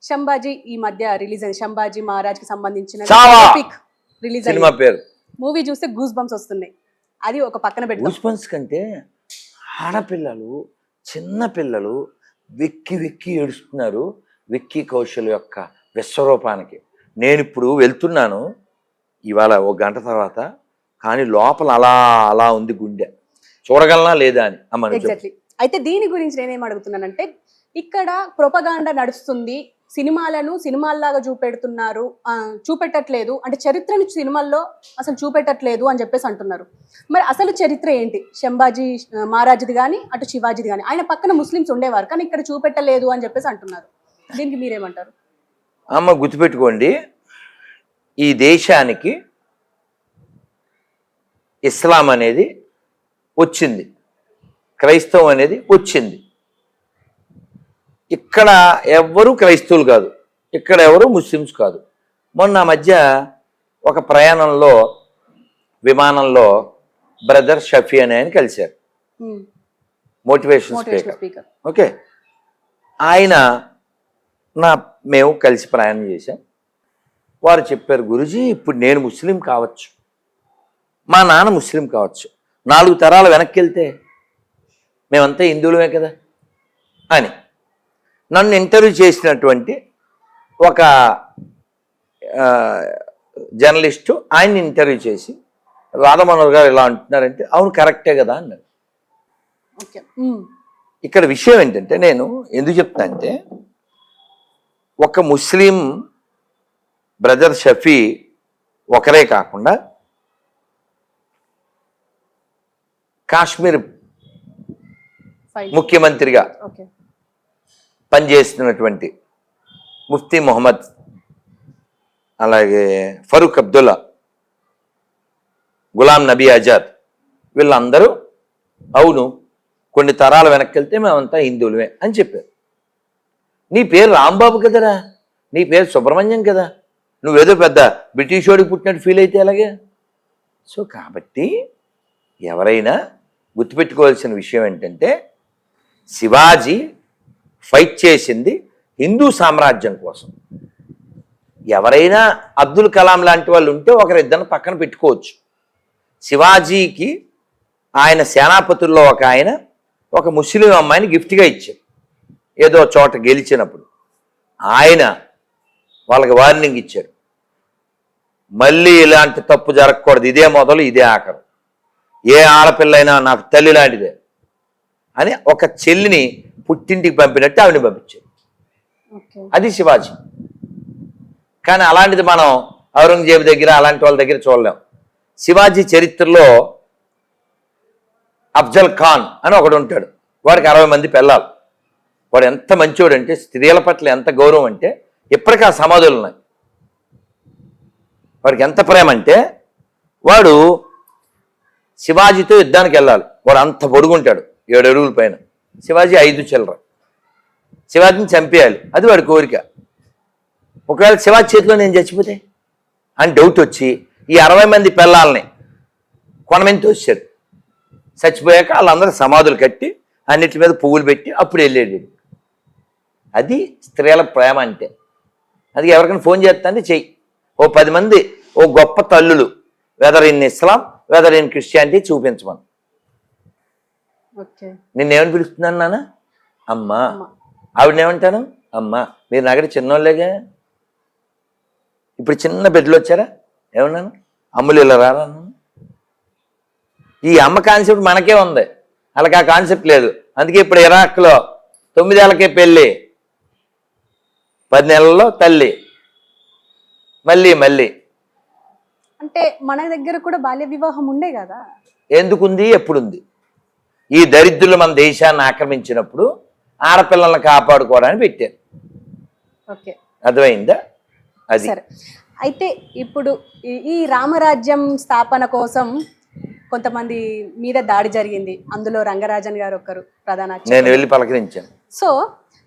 శంభాజీ ఈ మధ్య రిలీజ్ అయింది. శంభాజీ మహారాజ్ కి సంబంధించిన రిలీజ్ సినిమా పేరు. మూవీ చూస్తే గూస్ బంప్స్ వస్తున్నాయి. అది ఒక పక్కన పెట్టి గూస్ బంప్స్ కంటే ఆడపిల్లలు చిన్న పిల్లలు వెక్కి వెక్కి ఏడుస్తున్నారు విక్కీ కౌశల్ యొక్క విశ్వరూపానికి. నేను ఇప్పుడు వెళ్తున్నాను ఇవాళ ఒక గంట తర్వాత, కానీ లోపల అలా అలా ఉంది గుండె, చూడగలనా లేదా అని. ఎగ్జాక్ట్లీ. అయితే దీని గురించి నేనేం అడుగుతున్నానంటే, ఇక్కడ ప్రొపగాండా నడుస్తుంది, సినిమాలను సినిమాల్లాగా చూపెట్టట్లేదు అంటే చరిత్రను సినిమాల్లో అసలు చూపెట్టట్లేదు అని చెప్పేసి అంటున్నారు. మరి అసలు చరిత్ర ఏంటి? శంభాజీ మహారాజ్ది కానీ అటు శివాజీది కానీ, ఆయన పక్కన ముస్లిమ్స్ ఉండేవారు కానీ ఇక్కడ చూపెట్టలేదు అని చెప్పేసి అంటున్నారు. దీనికి మీరేమంటారు? అమ్మ గుర్తుపెట్టుకోండి, ఈ దేశానికి ఇస్లాం అనేది వచ్చింది, క్రైస్తవం అనేది వచ్చింది. ఇక్కడ ఎవరు క్రైస్తవులు కాదు, ఇక్కడ ఎవరు ముస్లిమ్స్ కాదు. మొన్న మధ్య ఒక ప్రయాణంలో విమానంలో బ్రదర్ షఫీ అనే ఆయన కలిశారు, మోటివేషన్ స్పీకర్. ఓకే, ఆయన మేము కలిసి ప్రయాణం చేశాం. వారు చెప్పారు, గురూజీ ఇప్పుడు నేను ముస్లిం కావచ్చు, మా నాన్న ముస్లిం కావచ్చు, 4 తరాలు వెనక్కి వెళ్తే మేమంతా హిందువులమే కదా అని నన్ను ఇంటర్వ్యూ చేసినటువంటి ఒక జర్నలిస్టు ఆయన్ని ఇంటర్వ్యూ చేసి, రాధామనోహర్ గారు ఇలా అంటున్నారంటే అవును కరెక్టే కదా అన్నారు. ఇక్కడ విషయం ఏంటంటే, నేను ఎందుకు చెప్తా అంటే, ఒక ముస్లిం బ్రదర్ షఫీ ఒకరే కాకుండా కాశ్మీర్ ముఖ్యమంత్రిగా పనిచేస్తున్నటువంటి ముఫ్తీ మొహమ్మద్, అలాగే ఫరూక్ అబ్దుల్లా, గులాం నబీ ఆజాద్, వీళ్ళందరూ అవును కొన్ని తరాల వెనక్కి వెళ్తే మేమంతా హిందువులమే అని చెప్పారు. నీ పేరు రాంబాబు కదరా, నీ పేరు సుబ్రహ్మణ్యం కదా, నువ్వేదో పెద్ద బ్రిటిష్ వాడికి పుట్టినట్టు ఫీల్ అయితే అలాగే. సో కాబట్టి ఎవరైనా గుర్తుపెట్టుకోవాల్సిన విషయం ఏంటంటే, శివాజీ ఫైట్ చేసింది హిందూ సామ్రాజ్యం కోసం. ఎవరైనా అబ్దుల్ కలాం లాంటి వాళ్ళు ఉంటే ఒకరిద్దరిని పక్కన పెట్టుకోవచ్చు. శివాజీకి ఆయన సేనాపతుల్లో ఒక ఆయన ఒక ముస్లిం అమ్మాయిని గిఫ్ట్గా ఇచ్చారు ఏదో చోట గెలిచినప్పుడు. ఆయన వాళ్ళకి వార్నింగ్ ఇచ్చారు, మళ్ళీ ఇలాంటి తప్పు జరగకూడదు, ఇదే మొదలు ఇదే ఆఖరు, ఏ ఆడపిల్లైనా నాకు తల్లి లాంటిదే అని ఒక చెల్లిని పుట్టింటికి పంపినట్టు ఆవిడని పంపించారు. అది శివాజీ. కానీ అలాంటిది మనం ఔరంగజేబు దగ్గర అలాంటి వాళ్ళ దగ్గర చూడలేం. శివాజీ చరిత్రలో అఫ్జల్ ఖాన్ అని ఒకడు ఉంటాడు, వాడికి 60 మంది పిల్లలు. వాడు ఎంత మంచోడు అంటే, స్త్రీల పట్ల ఎంత గౌరవం అంటే, ఇప్పటికీ ఆ సమాధులు ఉన్నాయి. వాడికి ఎంత ప్రేమ అంటే, వాడు శివాజీతో యుద్ధానికి వెళ్ళాలి, వాడు అంత పొడుగుంటాడు 7 అడుగుల పైన, శివాజీ 5 చిల్లర. శివాజీని చంపేయాలి, అది వాడి కోరిక. ఒకవేళ శివాజీ చేతిలో నేను చచ్చిపోతే అని డౌట్ వచ్చి ఈ 60 మంది పిల్లల్ని కొనమని తోసాడు. చచ్చిపోయాక వాళ్ళందరూ సమాధులు కట్టి అన్నిటి మీద పువ్వులు పెట్టి అప్పుడు వెళ్ళేది. అది స్త్రీల ప్రేమ అంటే. అది ఎవరికైనా ఫోన్ చేస్తా అంటే చెయ్యి, ఓ 10 మంది ఓ గొప్ప తల్లులు, whether in Islam whether in Christianity చూపించమని. నిన్నేమని పిలుస్తున్నాను నాన్న? అమ్మా. ఆవిడనేమంటాను? అమ్మా. మీరు నాగడి చిన్నోళ్ళేగా, ఇప్పుడు చిన్న బిడ్డలు వచ్చారా, ఏమన్నాను? అమ్ములు ఇలా రాను. ఈ అమ్మ కాన్సెప్ట్ మనకే ఉంది, వాళ్ళకి ఆ కాన్సెప్ట్ లేదు. అందుకే ఇప్పుడు ఇరాక్లో 9 ఏళ్ళకే పెళ్ళి, 10 నెలల్లో తల్లి, మళ్ళీ మళ్ళీ. అంటే మన దగ్గర కూడా బాల్య వివాహం ఉండే కదా. ఎందుకుంది? ఎప్పుడుంది? ఈ దరిద్రులు మన దేశాన్ని ఆక్రమించినప్పుడు ఆడపిల్లల్ని కాపాడుకోవడానికి పెట్టారు. అర్థమైందా? అది. అయితే ఇప్పుడు ఈ రామరాజ్యం స్థాపన కోసం కొంతమంది మీద దాడి జరిగింది, అందులో రంగరాజన్ గారు ఒకరు ప్రధాన. నేను వెళ్ళి పలకరించాను. సో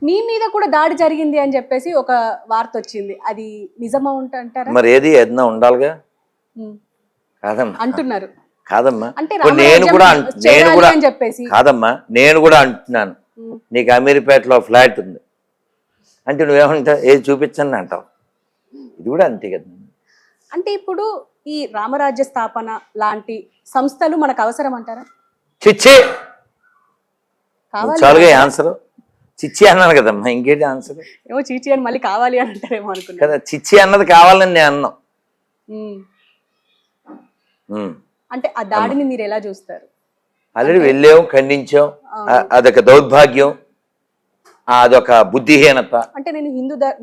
మీ మీద కూడా దాడి జరిగింది అని చెప్పేసి ఒక వార్త వచ్చింది, అది నిజమా అంటారా? మరి ఏది ఏదైనా ఉండాలిగా. కాదమ్మా అంటున్నారు. కాదమ్మా, అంటే నేను కూడా అంటున్నాను, నీకు అమీర్పేటలో ఫ్లాట్ ఉంది, అంటే నువ్వేమంటావు, ఏది చూపించండి అంటావు. ఇది కూడా అంతే కదా. అంటే ఇప్పుడు ఈ రామరాజ్య స్థాపన లాంటి సంస్థలు మనకు అవసరం అంటారా? చిచ్చి కావాలి చాలుగా ఆన్సర్. చిచ్చి అన్నాను కదమ్మా, ఇంకేంటి ఆన్సర్? ఏమో చీచి అని మళ్ళీ కావాలి అని అంటారేమో అనుకున్నా కదా. చిచ్చి అన్నది కావాలని నేను అన్నాం. అంటే ఆ దాడిని మీరు ఎలా చూస్తారు? ఆల్రెడీ వెళ్ళాం, ఖండించాం. అదొక దౌర్భాగ్యం, అదొక బుద్ధిహీనత. అంటే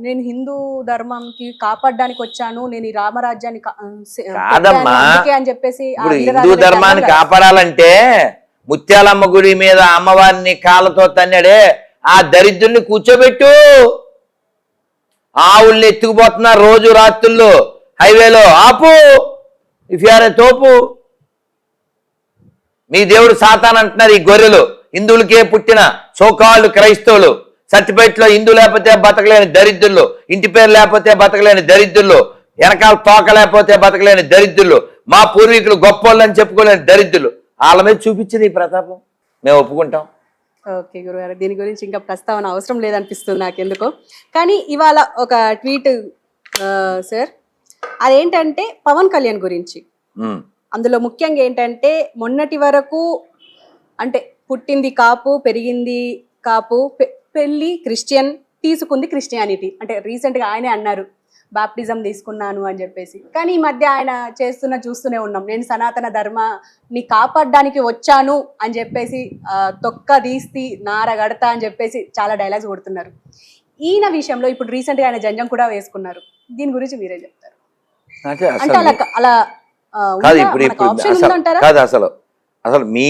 నేను హిందూ ధర్మంకి కాపాడడానికి వచ్చాను, నేను ఈ రామరాజ్యాన్ని కాదమ్మా. అని చెప్పేసి ఇప్పుడు హిందూ ధర్మాన్ని కాపాడాలంటే ముత్యాలమ్మ గుడి మీద అమ్మవారిని కాళ్ళతో తన్నాడే ఆ దరిద్రుల్ని కూర్చోబెట్టు. ఆవుల్ని ఎత్తుకుపోతున్నారు రోజు రాత్రుల్లో హైవేలో, ఆపు. ఇఫ్ యార్ తోపు. మీ దేవుడు సాతాన్ అంటున్నారు ఈ గొర్రెలు. హిందువులకే పుట్టిన సోకాళ్ళు క్రైస్తవులు, సర్టిఫికేట్లో హిందూ లేకపోతే బతకలేని దరిద్రులు, ఇంటి పేరు లేకపోతే బతకలేని దరిద్రులు, వెనకాల తోక లేకపోతే బతకలేని దరిద్రులు, మా పూర్వీకులు గొప్పోళ్ళు అని చెప్పుకోలేని దరిద్రులు. వాళ్ళ మీద చూపించింది ఈ ప్రతాపం. మేము ఒప్పుకుంటాం. ఓకే గురుగారు, దీని గురించి ఇంకా ప్రస్తావన అవసరం లేదనిపిస్తుంది నాకెందుకో. కానీ ఇవాళ ఒక ట్వీట్ సార్, అదేంటంటే పవన్ కళ్యాణ్ గురించి. అందులో ముఖ్యంగా ఏంటంటే మొన్నటి వరకు అంటే పుట్టింది కాపు, పెరిగింది కాపు, పెళ్ళి క్రిస్టియన్, తీసుకుంది క్రిస్టియానిటీ. అంటే రీసెంట్గా ఆయనే అన్నారు బాప్టిజం తీసుకున్నాను అని చెప్పేసి. కానీ ఈ మధ్య ఆయన చూస్తూనే ఉన్నాం, నేను సనాతన ధర్మాన్ని కాపాడడానికి వచ్చాను అని చెప్పేసి తొక్క తీస్తి నార గడతా అని చెప్పేసి చాలా డైలాగ్స్ కొడుతున్నారు. ఈయన విషయంలో ఇప్పుడు రీసెంట్గా ఆయన జంజం కూడా వేసుకున్నారు. దీని గురించి మీరే చెప్తారు? అంటే అలా కాదు, ఇప్పుడు కాదు అసలు మీ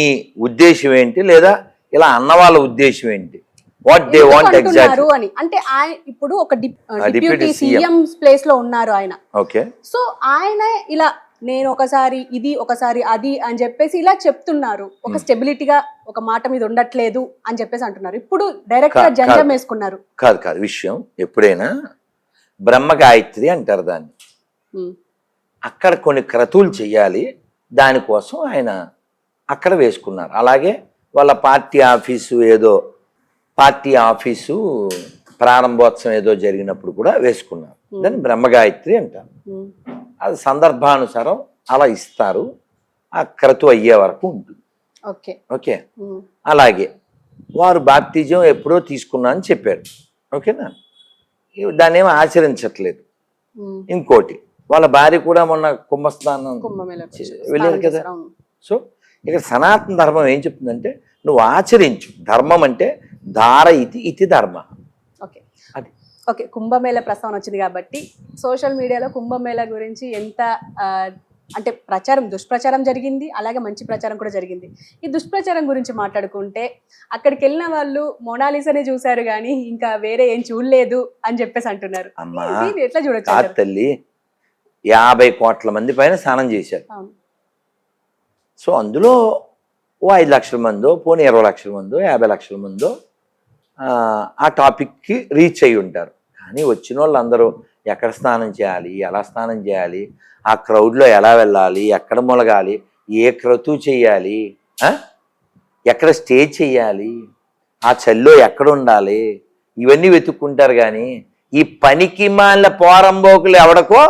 ఉద్దేశం ఏంటి, లేదా ఇలా అన్న వాళ్ళ ఉద్దేశం ఏంటి? వాట్ దే వాంట్ ఎగ్జాక్ట్లీ అని అంటే ఆయన ఇప్పుడు ఒక డిప్యూటీ సీఎం ప్లేస్ లో ఉన్నారు ఆయన. ఓకే. సో ఆయన ఇలా నేను ఒకసారి ఇది ఒకసారి అది అని చెప్పేసి ఇలా చెప్తున్నారు. ఒక స్టెబిలిటీగా ఒక మాట మీద ఉండట్లేదు అని చెప్పేసి అంటున్నారు. ఇప్పుడు డైరెక్ట్ గా జంజం వేసుకున్నారు. కాదు విషయం ఎప్పుడైనా బ్రహ్మ గాయత్రి అంటారు దాన్ని. అక్కడ కొన్ని క్రతువులు చెయ్యాలి, దానికోసం ఆయన అక్కడ వేసుకున్నారు. అలాగే వాళ్ళ పార్టీ ఆఫీసు ప్రారంభోత్సవం ఏదో జరిగినప్పుడు కూడా వేసుకున్నారు. దాన్ని బ్రహ్మగాయత్రి అంటారు. అది సందర్భానుసారం అలా ఇస్తారు, ఆ క్రతువు అయ్యే వరకు ఉంటుంది. ఓకే. అలాగే వారు బాప్తిజం ఎప్పుడో తీసుకున్నా అని చెప్పారు. ఓకేనా? దాన్ని ఏమో ఆచరించట్లేదు. ఇంకోటి, వాళ్ళ భార్య కూడా మొన్న కుంభస్నానం వెళ్ళారు కదా. సో ఇక్కడ సనాతన ధర్మం ఏం చెప్తుందంటే నువ్వు ఆచరించు. ధర్మం అంటే ధార ఇతి ధర్మ. అది ఓకే. కుంభమేళ ప్రస్తావన వచ్చింది కాబట్టి సోషల్ మీడియాలో కుంభమేళ గురించి ఎంత అంటే దుష్ప్రచారం జరిగింది, అలాగే మంచి ప్రచారం కూడా జరిగింది. ఈ దుష్ప్రచారం గురించి మాట్లాడుకుంటే అక్కడికి వెళ్ళిన వాళ్ళు మొనాలిసానే చూశారు కానీ ఇంకా వేరే ఏం చూడలేదు అని చెప్పేసి అంటున్నారు. ఎట్లా చూడొచ్చు తల్లి? 50 కోట్ల మంది పైన స్నానం చేశారు. సో అందులో ఓ 5 లక్షల మందో, పోనీ 20 లక్షల మందో, 50 లక్షల మందో ఆ టాపిక్కి రీచ్ అయ్యి ఉంటారు. కానీ వచ్చిన వాళ్ళందరూ ఎక్కడ స్నానం చేయాలి, ఎలా స్నానం చేయాలి, ఆ క్రౌడ్లో ఎలా వెళ్ళాలి, ఎక్కడ మొలగాలి, ఏ క్రతువు చేయాలి, ఎక్కడ స్టే చేయాలి, ఆ చల్లో ఎక్కడ ఉండాలి, ఇవన్నీ వెతుక్కుంటారు. కానీ ఈ పనికి మాలిన పోరంబోకులు ఎవడకో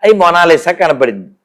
అవి మొనాలిసా కనపడింది.